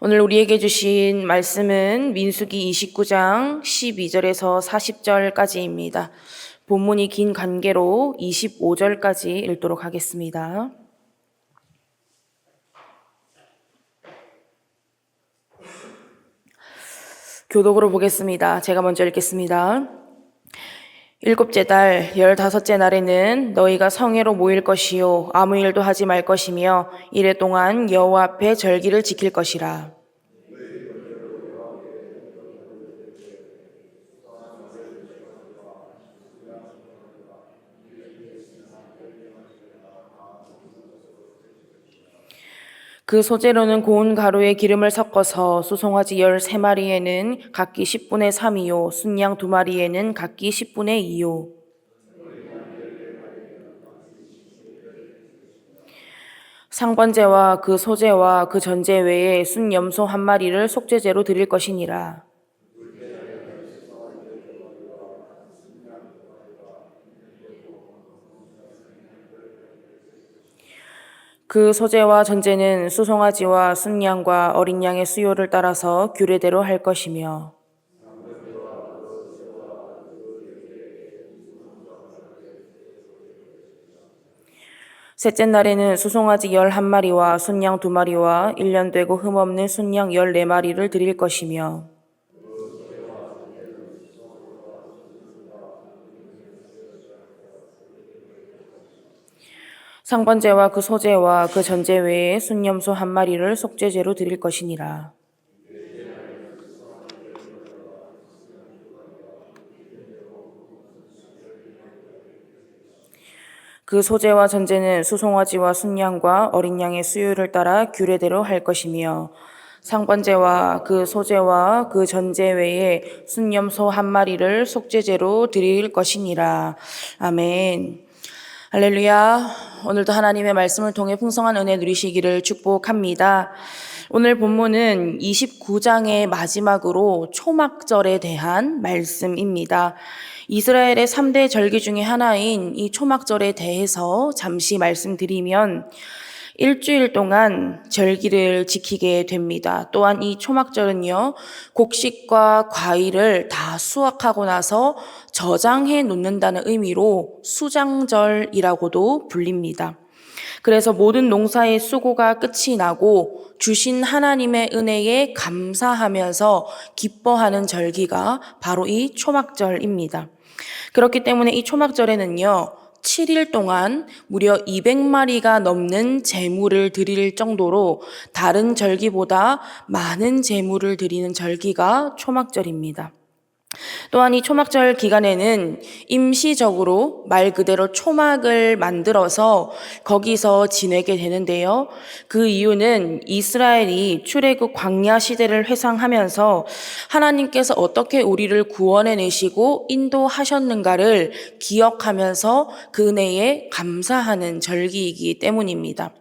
오늘 우리에게 주신 말씀은 민수기 29장 12절에서 40절까지입니다. 본문이 긴 관계로 25절까지 읽도록 하겠습니다. 교독으로 보겠습니다. 제가 먼저 읽겠습니다. 7째 달 15째 날에는 너희가 성회로 모일 것이요 아무 일도 하지 말 것이며 이래 동안 여호와 앞에 절기를 지킬 것이라. 그 소재로는 고운 가루에 기름을 섞어서 수송아지 13마리에는 각기 10분의 3이요 순양 2마리에는 각기 10분의 2요. 상번제와 그 소제와 그 전제 외에 순염소 1마리를 속죄제로 드릴 것이니라. 그 소제와 전제는 수송아지와 순양과 어린 양의 수요를 따라서 규례대로 할 것이며, 셋째 날에는 수송아지 11마리와 순양 2마리와 1년 되고 흠없는 순양 14마리를 드릴 것이며, 상번제와 그 소제와 그 전제 외에 순염소 1마리를 속죄제로 드릴 것이니라. 그 소제와 전제는 수송아지와 순양과 어린 양의 수요를 따라 규례대로 할 것이며, 상번제와 그 소제와 그 전제 외에 순염소 1마리를 속죄제로 드릴 것이니라. 아멘. 할렐루야. 오늘도 하나님의 말씀을 통해 풍성한 은혜 누리시기를 축복합니다. 오늘 본문은 29장의 마지막으로 초막절에 대한 말씀입니다. 이스라엘의 3대 절기 중에 하나인 이 초막절에 대해서 잠시 말씀드리면 일주일 동안 절기를 지키게 됩니다. 또한 이 초막절은요, 곡식과 과일을 다 수확하고 나서 저장해 놓는다는 의미로 수장절이라고도 불립니다. 그래서 모든 농사의 수고가 끝이 나고 주신 하나님의 은혜에 감사하면서 기뻐하는 절기가 바로 이 초막절입니다. 그렇기 때문에 이 초막절에는요, 7일 동안 무려 200마리가 넘는 제물을 드릴 정도로 다른 절기보다 많은 제물을 드리는 절기가 초막절입니다. 또한 이 초막절 기간에는 임시적으로 말 그대로 초막을 만들어서 거기서 지내게 되는데요. 그 이유는 이스라엘이 출애굽 광야 시대를 회상하면서 하나님께서 어떻게 우리를 구원해내시고 인도하셨는가를 기억하면서 그 은혜에 감사하는 절기이기 때문입니다.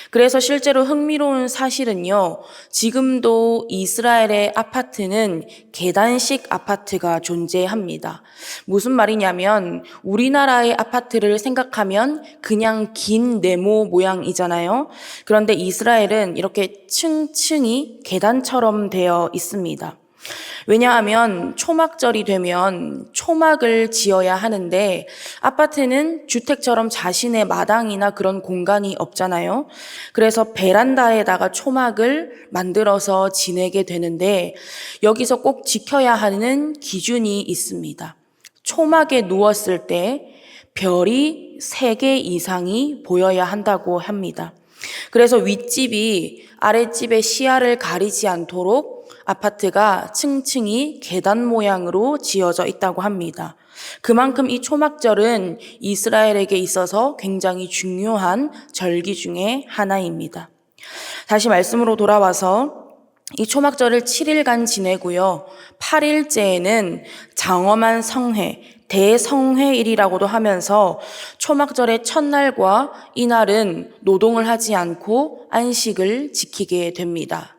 그래서 실제로 흥미로운 사실은요, 지금도 이스라엘의 아파트는 계단식 아파트가 존재합니다. 무슨 말이냐면 우리나라의 아파트를 생각하면 그냥 긴 네모 모양이잖아요. 그런데 이스라엘은 이렇게 층층이 계단처럼 되어 있습니다. 왜냐하면 초막절이 되면 초막을 지어야 하는데 아파트는 주택처럼 자신의 마당이나 그런 공간이 없잖아요. 그래서 베란다에다가 초막을 만들어서 지내게 되는데 여기서 꼭 지켜야 하는 기준이 있습니다. 초막에 누웠을 때 별이 3개 이상이 보여야 한다고 합니다. 그래서 윗집이 아랫집의 시야를 가리지 않도록 아파트가 층층이 계단 모양으로 지어져 있다고 합니다. 그만큼 이 초막절은 이스라엘에게 있어서 굉장히 중요한 절기 중에 하나입니다. 다시 말씀으로 돌아와서 이 초막절을 7일간 지내고요. 8일째에는 장엄한 성회, 대성회일이라고도 하면서 초막절의 첫날과 이날은 노동을 하지 않고 안식을 지키게 됩니다.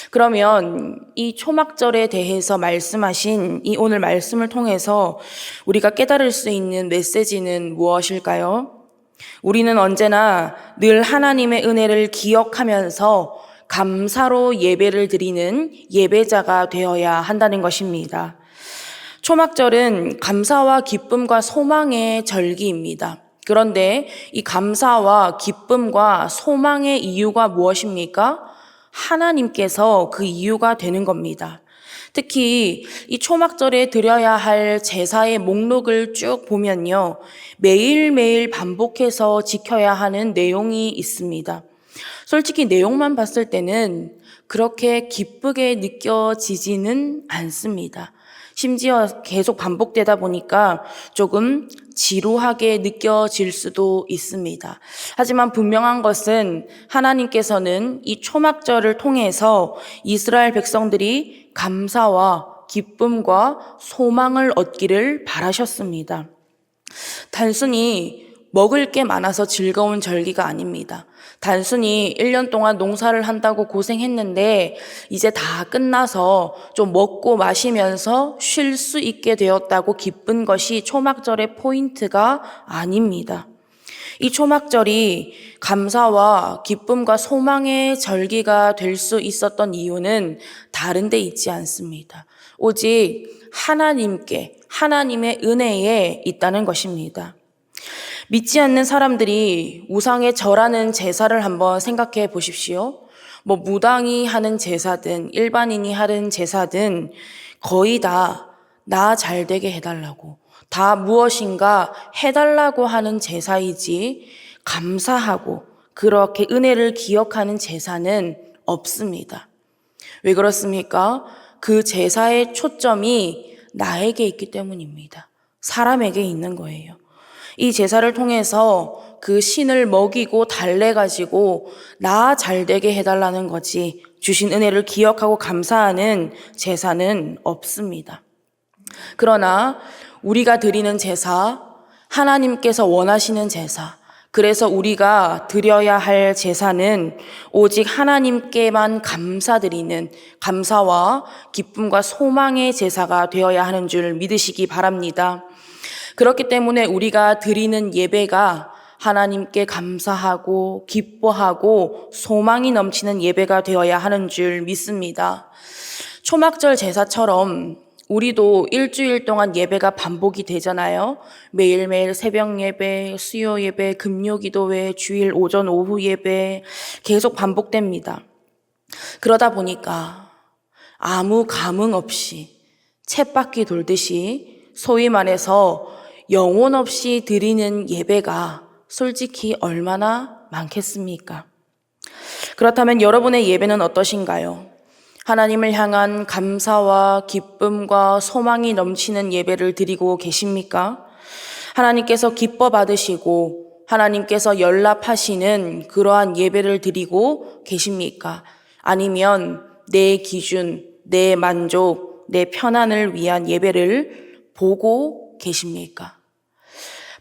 그러면 이 초막절에 대해서 말씀하신 이 오늘 말씀을 통해서 우리가 깨달을 수 있는 메시지는 무엇일까요? 우리는 언제나 늘 하나님의 은혜를 기억하면서 감사로 예배를 드리는 예배자가 되어야 한다는 것입니다. 초막절은 감사와 기쁨과 소망의 절기입니다. 그런데 이 감사와 기쁨과 소망의 이유가 무엇입니까? 하나님께서 그 이유가 되는 겁니다. 특히 이 초막절에 드려야 할 제사의 목록을 쭉 보면요, 매일매일 반복해서 지켜야 하는 내용이 있습니다. 솔직히 내용만 봤을 때는 그렇게 기쁘게 느껴지지는 않습니다. 심지어 계속 반복되다 보니까 조금 지루하게 느껴질 수도 있습니다. 하지만 분명한 것은 하나님께서는 이 초막절을 통해서 이스라엘 백성들이 감사와 기쁨과 소망을 얻기를 바라셨습니다. 단순히 먹을 게 많아서 즐거운 절기가 아닙니다. 단순히 1년 동안 농사를 한다고 고생했는데 이제 다 끝나서 좀 먹고 마시면서 쉴 수 있게 되었다고 기쁜 것이 초막절의 포인트가 아닙니다. 이 초막절이 감사와 기쁨과 소망의 절기가 될 수 있었던 이유는 다른 데 있지 않습니다. 오직 하나님의 은혜에 있다는 것입니다. 믿지 않는 사람들이 우상에 절하는 제사를 한번 생각해 보십시오. 무당이 하는 제사든 일반인이 하는 제사든 거의 다 나 잘되게 해달라고, 다 무엇인가 해달라고 하는 제사이지 감사하고 그렇게 은혜를 기억하는 제사는 없습니다. 왜 그렇습니까? 그 제사의 초점이 나에게 있기 때문입니다. 사람에게 있는 거예요. 이 제사를 통해서 그 신을 먹이고 달래가지고 나 잘되게 해달라는 거지, 주신 은혜를 기억하고 감사하는 제사는 없습니다. 그러나 우리가 드리는 제사, 하나님께서 원하시는 제사, 그래서 우리가 드려야 할 제사는 오직 하나님께만 감사드리는 감사와 기쁨과 소망의 제사가 되어야 하는 줄 믿으시기 바랍니다. 그렇기 때문에 우리가 드리는 예배가 하나님께 감사하고 기뻐하고 소망이 넘치는 예배가 되어야 하는 줄 믿습니다. 초막절 제사처럼 우리도 일주일 동안 예배가 반복이 되잖아요. 매일매일 새벽 예배, 수요 예배, 금요 기도회, 주일 오전 오후 예배 계속 반복됩니다. 그러다 보니까 아무 감흥 없이 쳇바퀴 돌듯이 소위 말해서 영혼 없이 드리는 예배가 솔직히 얼마나 많겠습니까? 그렇다면 여러분의 예배는 어떠신가요? 하나님을 향한 감사와 기쁨과 소망이 넘치는 예배를 드리고 계십니까? 하나님께서 기뻐 받으시고 하나님께서 연락하시는 그러한 예배를 드리고 계십니까? 아니면 내 기준, 내 만족, 내 편안을 위한 예배를 보고 계십니까?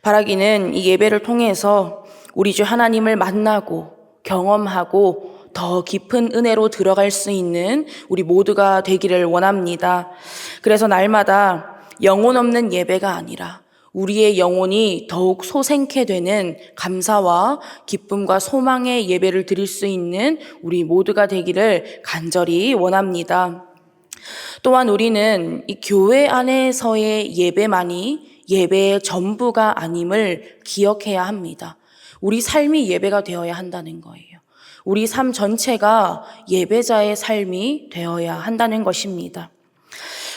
바라기는 이 예배를 통해서 우리 주 하나님을 만나고 경험하고 더 깊은 은혜로 들어갈 수 있는 우리 모두가 되기를 원합니다. 그래서 날마다 영혼 없는 예배가 아니라 우리의 영혼이 더욱 솟생케 되는 감사와 기쁨과 소망의 예배를 드릴 수 있는 우리 모두가 되기를 간절히 원합니다. 또한 우리는 이 교회 안에서의 예배만이 예배의 전부가 아님을 기억해야 합니다. 우리 삶이 예배가 되어야 한다는 거예요. 우리 삶 전체가 예배자의 삶이 되어야 한다는 것입니다.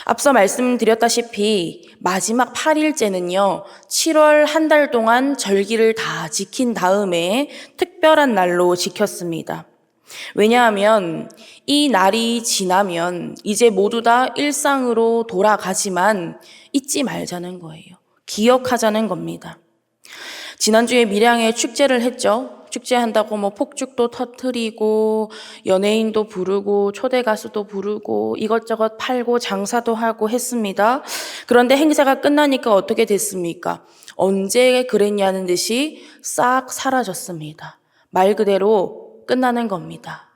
앞서 말씀드렸다시피 마지막 8일째는요, 7월 한 달 동안 절기를 다 지킨 다음에 특별한 날로 지켰습니다. 왜냐하면 이 날이 지나면 이제 모두 다 일상으로 돌아가지만 잊지 말자는 거예요. 기억하자는 겁니다. 지난주에 밀양에 축제를 했죠. 축제한다고 폭죽도 터뜨리고 연예인도 부르고 초대 가수도 부르고 이것저것 팔고 장사도 하고 했습니다. 그런데 행사가 끝나니까 어떻게 됐습니까? 언제 그랬냐는 듯이 싹 사라졌습니다. 말 그대로 끝나는 겁니다.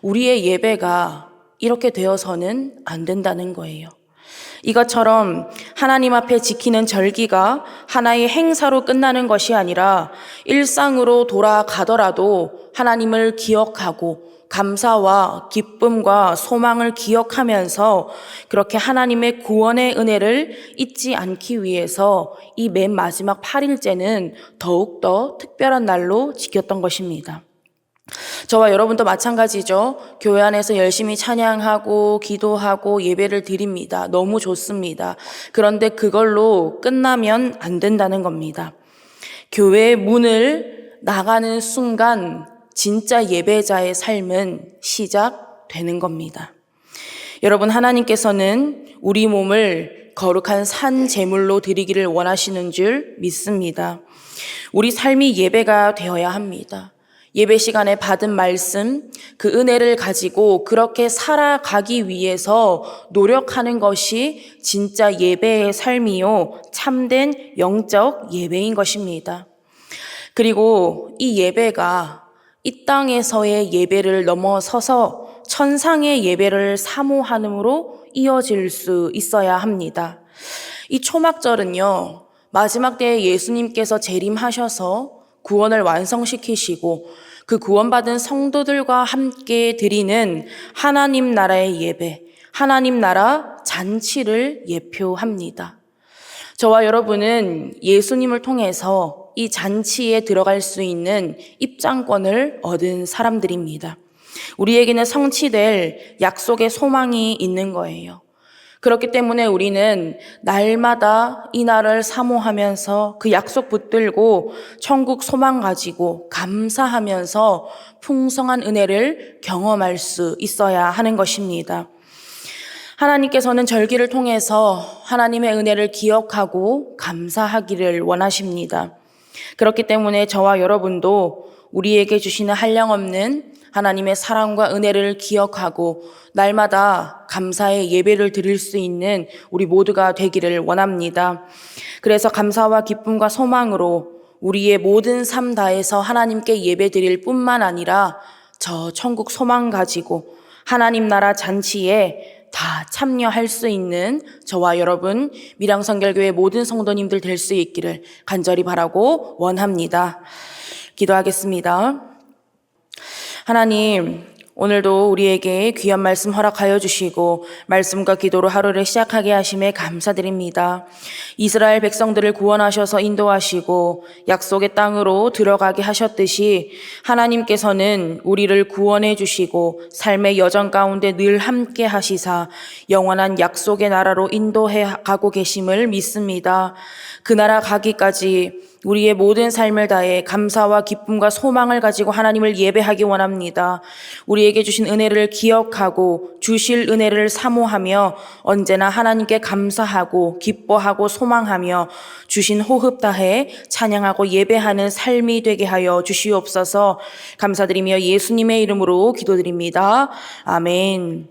우리의 예배가 이렇게 되어서는 안 된다는 거예요. 이것처럼 하나님 앞에 지키는 절기가 하나의 행사로 끝나는 것이 아니라 일상으로 돌아가더라도 하나님을 기억하고 감사와 기쁨과 소망을 기억하면서 그렇게 하나님의 구원의 은혜를 잊지 않기 위해서 이 맨 마지막 8일째는 더욱더 특별한 날로 지켰던 것입니다. 저와 여러분도 마찬가지죠. 교회 안에서 열심히 찬양하고 기도하고 예배를 드립니다. 너무 좋습니다. 그런데 그걸로 끝나면 안 된다는 겁니다. 교회의 문을 나가는 순간 진짜 예배자의 삶은 시작되는 겁니다. 여러분, 하나님께서는 우리 몸을 거룩한 산 제물로 드리기를 원하시는 줄 믿습니다. 우리 삶이 예배가 되어야 합니다. 예배 시간에 받은 말씀, 그 은혜를 가지고 그렇게 살아가기 위해서 노력하는 것이 진짜 예배의 삶이요, 참된 영적 예배인 것입니다. 그리고 이 예배가 이 땅에서의 예배를 넘어서서 천상의 예배를 사모함으로 이어질 수 있어야 합니다. 이 초막절은요, 마지막 때에 예수님께서 재림하셔서 구원을 완성시키시고 그 구원받은 성도들과 함께 드리는 하나님 나라의 예배, 하나님 나라 잔치를 예표합니다. 저와 여러분은 예수님을 통해서 이 잔치에 들어갈 수 있는 입장권을 얻은 사람들입니다. 우리에게는 성취될 약속의 소망이 있는 거예요. 그렇기 때문에 우리는 날마다 이 날을 사모하면서 그 약속 붙들고 천국 소망 가지고 감사하면서 풍성한 은혜를 경험할 수 있어야 하는 것입니다. 하나님께서는 절기를 통해서 하나님의 은혜를 기억하고 감사하기를 원하십니다. 그렇기 때문에 저와 여러분도 우리에게 주시는 한량없는 하나님의 사랑과 은혜를 기억하고 날마다 감사의 예배를 드릴 수 있는 우리 모두가 되기를 원합니다. 그래서 감사와 기쁨과 소망으로 우리의 모든 삶 다해서 하나님께 예배 드릴 뿐만 아니라 저 천국 소망 가지고 하나님 나라 잔치에 다 참여할 수 있는 저와 여러분 밀양성결교회 모든 성도님들 될 수 있기를 간절히 바라고 원합니다. 기도하겠습니다. 하나님, 오늘도 우리에게 귀한 말씀 허락하여 주시고 말씀과 기도로 하루를 시작하게 하심에 감사드립니다. 이스라엘 백성들을 구원하셔서 인도하시고 약속의 땅으로 들어가게 하셨듯이 하나님께서는 우리를 구원해 주시고 삶의 여정 가운데 늘 함께 하시사 영원한 약속의 나라로 인도해 가고 계심을 믿습니다. 그 나라 가기까지 우리의 모든 삶을 다해 감사와 기쁨과 소망을 가지고 하나님을 예배하기 원합니다. 우리에게 주신 은혜를 기억하고 주실 은혜를 사모하며 언제나 하나님께 감사하고 기뻐하고 소망하며 주신 호흡 다해 찬양하고 예배하는 삶이 되게 하여 주시옵소서. 감사드리며 예수님의 이름으로 기도드립니다. 아멘.